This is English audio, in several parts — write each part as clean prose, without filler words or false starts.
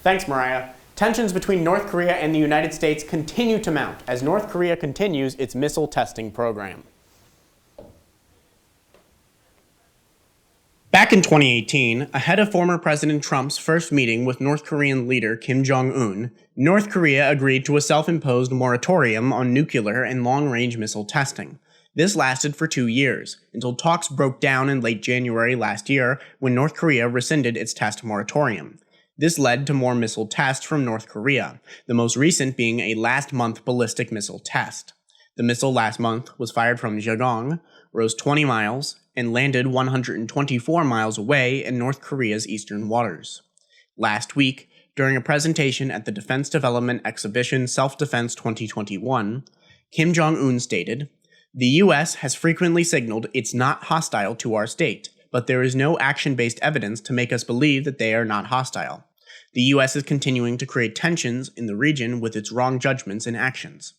Thanks, Mariah. Tensions between North Korea and the United States continue to mount as North Korea continues its missile testing program. Back in 2018, ahead of former President Trump's first meeting with North Korean leader Kim Jong-un, North Korea agreed to a self-imposed moratorium on nuclear and long-range missile testing. This lasted for 2 years, until talks broke down in late January last year when North Korea rescinded its test moratorium. This led to more missile tests from North Korea, the most recent being a last-month ballistic missile test. The missile last month was fired from Jagang, rose 20 miles, and landed 124 miles away in North Korea's eastern waters. Last week, during a presentation at the Defense Development Exhibition Self-Defense 2021, Kim Jong-un stated, "The U.S. has frequently signaled it's not hostile to our state, but there is no action-based evidence to make us believe that they are not hostile. The U.S. is continuing to create tensions in the region with its wrong judgments and actions."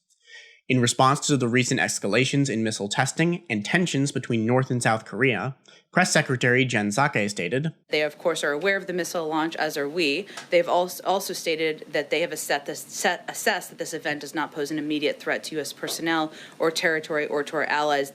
In response to the recent escalations in missile testing and tensions between North and South Korea, Press Secretary Jen Psaki stated, "They, of course, are aware of the missile launch, as are we. They've also stated that they have assessed that this event does not pose an immediate threat to U.S. personnel or territory or to our allies."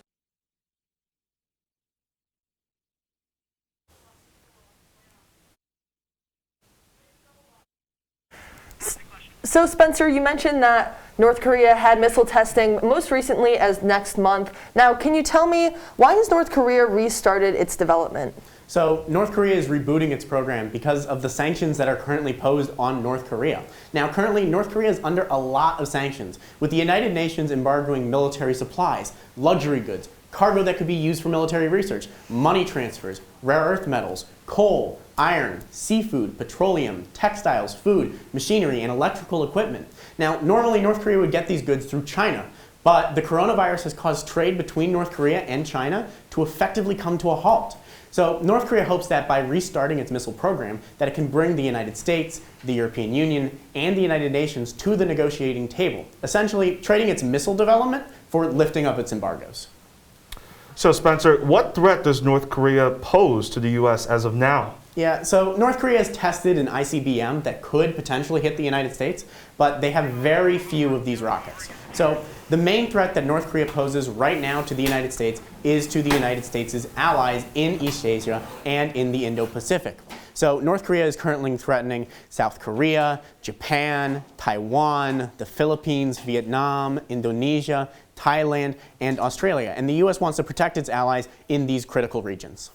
So, Spencer, you mentioned that North Korea had missile testing most recently as next month. Now, can you tell me, why has North Korea restarted its development? So, North Korea is rebooting its program because of the sanctions that are currently posed on North Korea. Now, currently, North Korea is under a lot of sanctions, with the United Nations embargoing military supplies, luxury goods, cargo that could be used for military research, money transfers, rare earth metals, coal, iron, seafood, petroleum, textiles, food, machinery, and electrical equipment. Now, normally North Korea would get these goods through China, but the coronavirus has caused trade between North Korea and China to effectively come to a halt. So North Korea hopes that by restarting its missile program, that it can bring the United States, the European Union, and the United Nations to the negotiating table, essentially trading its missile development for lifting up its embargoes. So, Spencer, what threat does North Korea pose to the U.S. as of now? Yeah, so North Korea has tested an ICBM that could potentially hit the United States, but they have very few of these rockets. So the main threat that North Korea poses right now to the United States is to the United States' allies in East Asia and in the Indo-Pacific. So North Korea is currently threatening South Korea, Japan, Taiwan, the Philippines, Vietnam, Indonesia, Thailand, and Australia. And the U.S. wants to protect its allies in these critical regions.